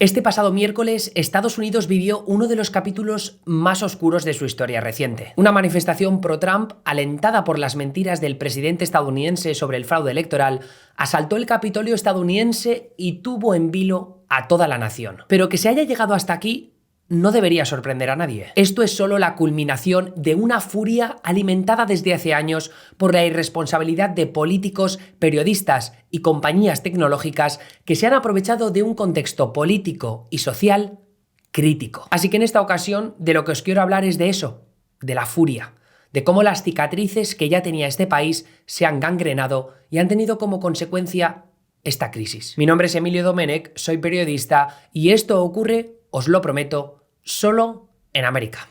Este pasado miércoles, Estados Unidos vivió uno de los capítulos más oscuros de su historia reciente. Una manifestación pro-Trump, alentada por las mentiras del presidente estadounidense sobre el fraude electoral, asaltó el Capitolio estadounidense y tuvo en vilo a toda la nación. Pero que se haya llegado hasta aquí no debería sorprender a nadie. Esto es solo la culminación de una furia alimentada desde hace años por la irresponsabilidad de políticos, periodistas y compañías tecnológicas que se han aprovechado de un contexto político y social crítico. Así que en esta ocasión de lo que os quiero hablar es de eso, de la furia, de cómo las cicatrices que ya tenía este país se han gangrenado y han tenido como consecuencia esta crisis. Mi nombre es Emilio Domenech, soy periodista y esto ocurre, os lo prometo, solo en América.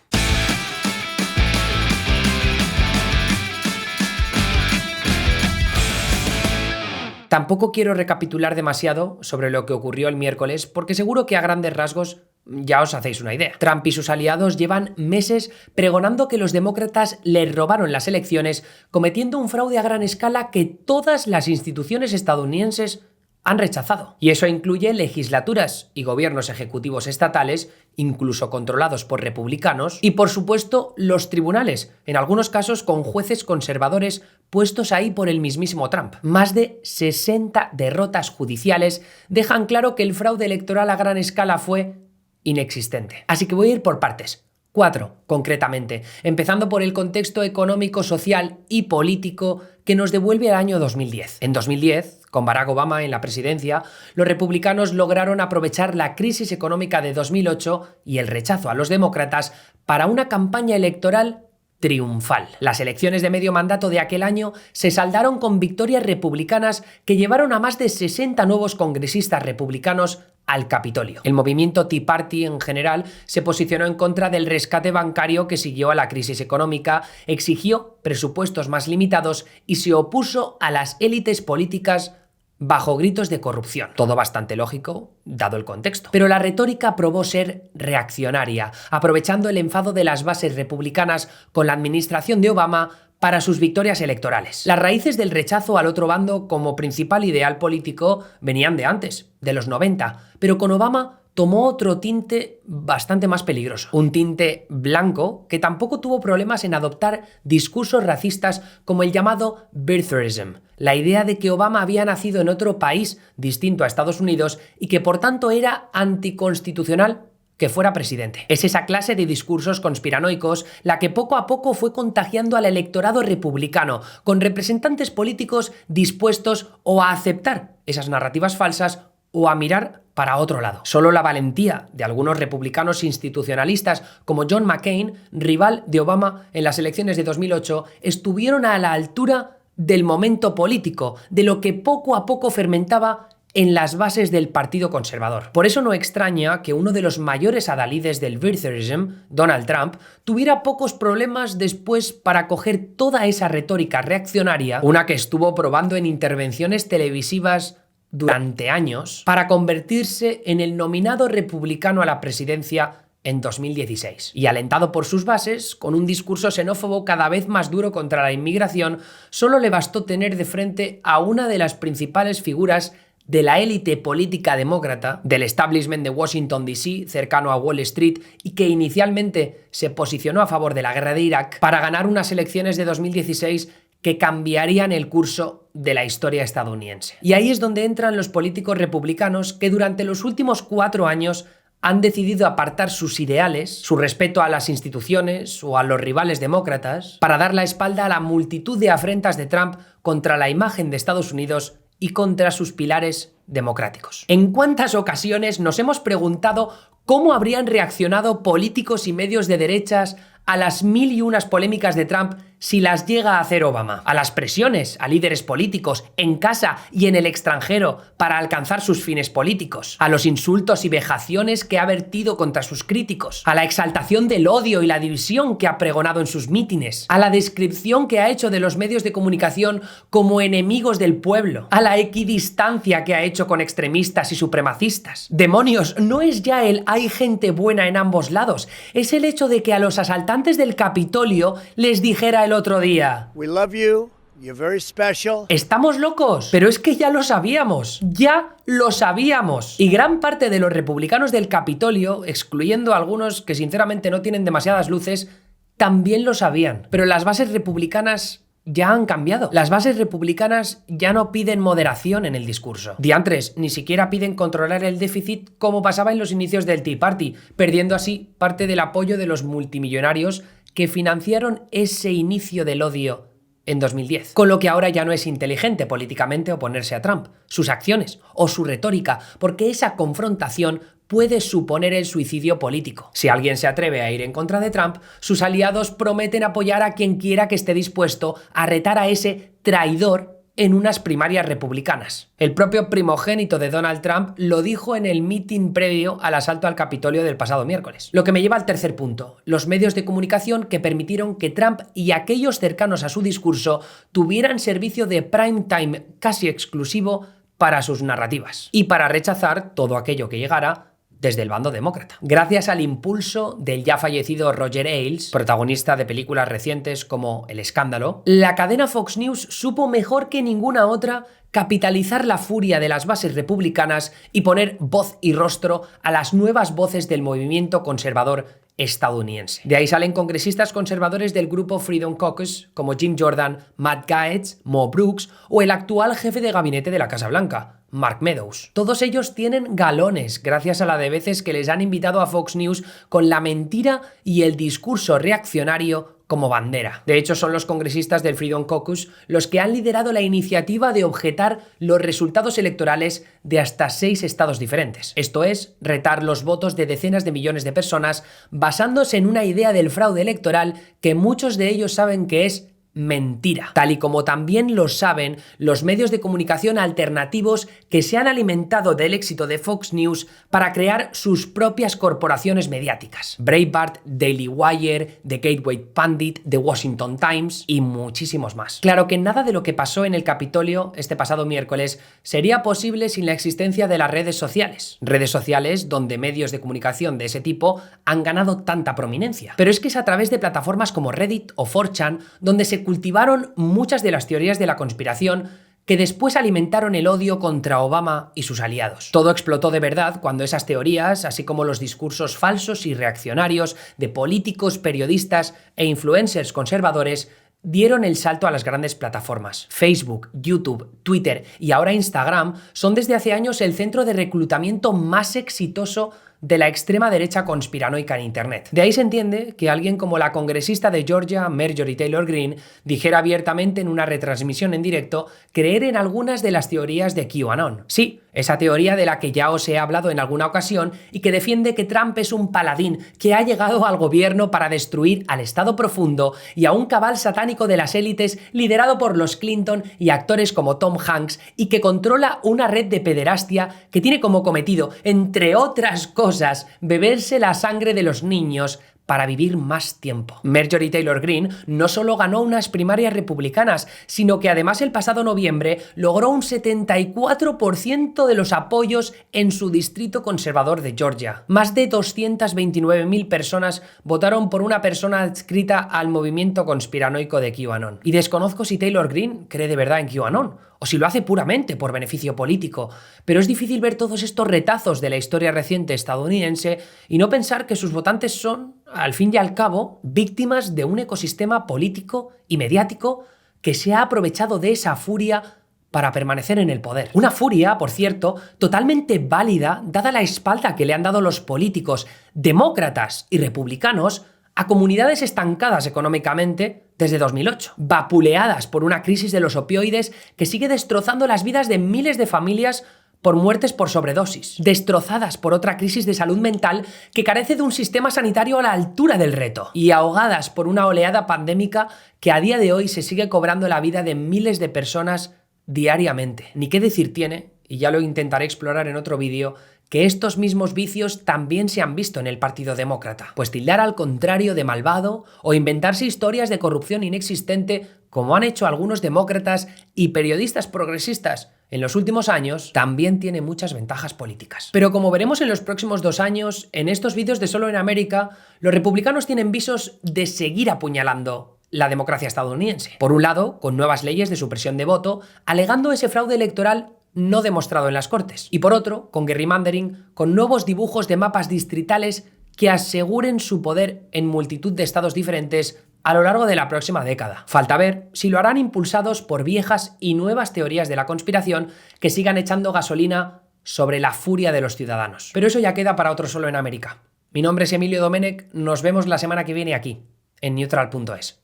Tampoco quiero recapitular demasiado sobre lo que ocurrió el miércoles, porque seguro que a grandes rasgos ya os hacéis una idea. Trump y sus aliados llevan meses pregonando que los demócratas les robaron las elecciones, cometiendo un fraude a gran escala que todas las instituciones estadounidenses han rechazado. Y eso incluye legislaturas y gobiernos ejecutivos estatales, incluso controlados por republicanos, y por supuesto los tribunales, en algunos casos con jueces conservadores puestos ahí por el mismísimo Trump. Más de 60 derrotas judiciales dejan claro que el fraude electoral a gran escala fue inexistente. Así que voy a ir por partes. 4, concretamente, empezando por el contexto económico, social y político que nos devuelve al año 2010. En 2010, con Barack Obama en la presidencia, los republicanos lograron aprovechar la crisis económica de 2008 y el rechazo a los demócratas para una campaña electoral triunfal. Las elecciones de medio mandato de aquel año se saldaron con victorias republicanas que llevaron a más de 60 nuevos congresistas republicanos al Capitolio. El movimiento Tea Party en general se posicionó en contra del rescate bancario que siguió a la crisis económica, exigió presupuestos más limitados y se opuso a las élites políticas bajo gritos de corrupción. Todo bastante lógico, dado el contexto. Pero la retórica probó ser reaccionaria, aprovechando el enfado de las bases republicanas con la administración de Obama para sus victorias electorales. Las raíces del rechazo al otro bando como principal ideal político venían de antes, de los 90, pero con Obama tomó otro tinte bastante más peligroso. Un tinte blanco que tampoco tuvo problemas en adoptar discursos racistas como el llamado birtherism, la idea de que Obama había nacido en otro país distinto a Estados Unidos y que por tanto era anticonstitucional que fuera presidente. Es esa clase de discursos conspiranoicos la que poco a poco fue contagiando al electorado republicano, con representantes políticos dispuestos o a aceptar esas narrativas falsas o a mirar para otro lado. Solo la valentía de algunos republicanos institucionalistas como John McCain, rival de Obama en las elecciones de 2008, estuvieron a la altura del momento político, de lo que poco a poco fermentaba en las bases del Partido Conservador. Por eso no extraña que uno de los mayores adalides del birtherism, Donald Trump, tuviera pocos problemas después para coger toda esa retórica reaccionaria, una que estuvo probando en intervenciones televisivas durante años, para convertirse en el nominado republicano a la presidencia en 2016. Y alentado por sus bases, con un discurso xenófobo cada vez más duro contra la inmigración, solo le bastó tener de frente a una de las principales figuras de la élite política demócrata, del establishment de Washington D.C., cercano a Wall Street, y que inicialmente se posicionó a favor de la guerra de Irak, para ganar unas elecciones de 2016 que cambiarían el curso de la historia estadounidense. Y ahí es donde entran los políticos republicanos que durante los últimos 4 años han decidido apartar sus ideales, su respeto a las instituciones o a los rivales demócratas, para dar la espalda a la multitud de afrentas de Trump contra la imagen de Estados Unidos y contra sus pilares democráticos. ¿En cuántas ocasiones nos hemos preguntado cómo habrían reaccionado políticos y medios de derechas a las 1000 y unas polémicas de Trump si las llega a hacer Obama? A las presiones a líderes políticos en casa y en el extranjero para alcanzar sus fines políticos, a los insultos y vejaciones que ha vertido contra sus críticos, a la exaltación del odio y la división que ha pregonado en sus mítines, a la descripción que ha hecho de los medios de comunicación como enemigos del pueblo, a la equidistancia que ha hecho con extremistas y supremacistas. Demonios, no es ya el hay gente buena en ambos lados, es el hecho de que a los asaltantes del Capitolio les dijera el otro día: We love you, You're very special. ¿Estamos locos? Pero es que ya lo sabíamos. ¡Ya lo sabíamos! Y gran parte de los republicanos del Capitolio, excluyendo algunos que sinceramente no tienen demasiadas luces, también lo sabían. Pero las bases republicanas ya han cambiado. Las bases republicanas ya no piden moderación en el discurso. Diantres, ni siquiera piden controlar el déficit como pasaba en los inicios del Tea Party, perdiendo así parte del apoyo de los multimillonarios que financiaron ese inicio del odio en 2010. Con lo que ahora ya no es inteligente políticamente oponerse a Trump, sus acciones o su retórica, porque esa confrontación puede suponer el suicidio político. Si alguien se atreve a ir en contra de Trump, sus aliados prometen apoyar a quien quiera que esté dispuesto a retar a ese traidor en unas primarias republicanas. El propio primogénito de Donald Trump lo dijo en el mitin previo al asalto al Capitolio del pasado miércoles. Lo que me lleva al tercer punto, los medios de comunicación que permitieron que Trump y aquellos cercanos a su discurso tuvieran servicio de prime time casi exclusivo para sus narrativas y para rechazar todo aquello que llegara desde el bando demócrata. Gracias al impulso del ya fallecido Roger Ailes, protagonista de películas recientes como El Escándalo, la cadena Fox News supo mejor que ninguna otra capitalizar la furia de las bases republicanas y poner voz y rostro a las nuevas voces del movimiento conservador estadounidense. De ahí salen congresistas conservadores del grupo Freedom Caucus como Jim Jordan, Matt Gaetz, Mo Brooks o el actual jefe de gabinete de la Casa Blanca, Mark Meadows. Todos ellos tienen galones gracias a la de veces que les han invitado a Fox News con la mentira y el discurso reaccionario como bandera. De hecho, son los congresistas del Freedom Caucus los que han liderado la iniciativa de objetar los resultados electorales de hasta 6 estados diferentes. Esto es, retar los votos de decenas de millones de personas basándose en una idea del fraude electoral que muchos de ellos saben que es mentira, tal y como también lo saben los medios de comunicación alternativos que se han alimentado del éxito de Fox News para crear sus propias corporaciones mediáticas. Breitbart, Daily Wire, The Gateway Pundit, The Washington Times y muchísimos más. Claro que nada de lo que pasó en el Capitolio este pasado miércoles sería posible sin la existencia de las redes sociales. Redes sociales donde medios de comunicación de ese tipo han ganado tanta prominencia. Pero es que es a través de plataformas como Reddit o 4chan donde se cultivaron muchas de las teorías de la conspiración que después alimentaron el odio contra Obama y sus aliados. Todo explotó de verdad cuando esas teorías, así como los discursos falsos y reaccionarios de políticos, periodistas e influencers conservadores, dieron el salto a las grandes plataformas. Facebook, YouTube, Twitter y ahora Instagram son desde hace años el centro de reclutamiento más exitoso de la extrema derecha conspiranoica en Internet. De ahí se entiende que alguien como la congresista de Georgia, Marjorie Taylor Greene, dijera abiertamente en una retransmisión en directo creer en algunas de las teorías de QAnon. Sí, esa teoría de la que ya os he hablado en alguna ocasión y que defiende que Trump es un paladín que ha llegado al gobierno para destruir al Estado profundo y a un cabal satánico de las élites liderado por los Clinton y actores como Tom Hanks y que controla una red de pederastia que tiene como cometido, entre otras cosas, beberse la sangre de los niños para vivir más tiempo. Marjorie Taylor Greene no solo ganó unas primarias republicanas, sino que además el pasado noviembre logró un 74% de los apoyos en su distrito conservador de Georgia. Más de 229.000 personas votaron por una persona adscrita al movimiento conspiranoico de QAnon. Y desconozco si Taylor Greene cree de verdad en QAnon, o si lo hace puramente por beneficio político, pero es difícil ver todos estos retazos de la historia reciente estadounidense y no pensar que sus votantes son, al fin y al cabo, víctimas de un ecosistema político y mediático que se ha aprovechado de esa furia para permanecer en el poder. Una furia, por cierto, totalmente válida dada la espalda que le han dado los políticos demócratas y republicanos a comunidades estancadas económicamente desde 2008, vapuleadas por una crisis de los opioides que sigue destrozando las vidas de miles de familias por muertes por sobredosis, destrozadas por otra crisis de salud mental que carece de un sistema sanitario a la altura del reto, y ahogadas por una oleada pandémica que a día de hoy se sigue cobrando la vida de miles de personas diariamente. Ni qué decir tiene, y ya lo intentaré explorar en otro vídeo, que estos mismos vicios también se han visto en el Partido Demócrata. Pues tildar al contrario de malvado o inventarse historias de corrupción inexistente, como han hecho algunos demócratas y periodistas progresistas en los últimos años, también tiene muchas ventajas políticas. Pero como veremos en los próximos 2 años, en estos vídeos de Solo en América, los republicanos tienen visos de seguir apuñalando la democracia estadounidense. Por un lado, con nuevas leyes de supresión de voto, alegando ese fraude electoral no demostrado en las Cortes. Y por otro, con gerrymandering, con nuevos dibujos de mapas distritales que aseguren su poder en multitud de estados diferentes a lo largo de la próxima década. Falta ver si lo harán impulsados por viejas y nuevas teorías de la conspiración que sigan echando gasolina sobre la furia de los ciudadanos. Pero eso ya queda para otro Solo en América. Mi nombre es Emilio Domenech, nos vemos la semana que viene aquí, en neutral.es.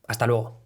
Hasta luego.